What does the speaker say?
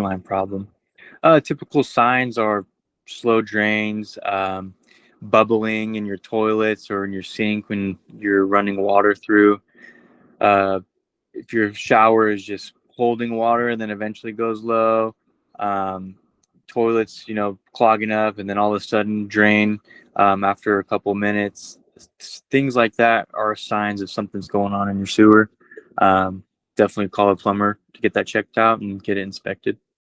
line problem. Typical signs are slow drains, bubbling in your toilets or in your sink when you're running water through. Uh, if your shower is just holding water and then eventually goes low, um, toilets, clogging up and then all of a sudden drain after a couple minutes. Things like that are signs of something's going on in your sewer. Um, Definitely call a plumber to get that checked out and get it inspected.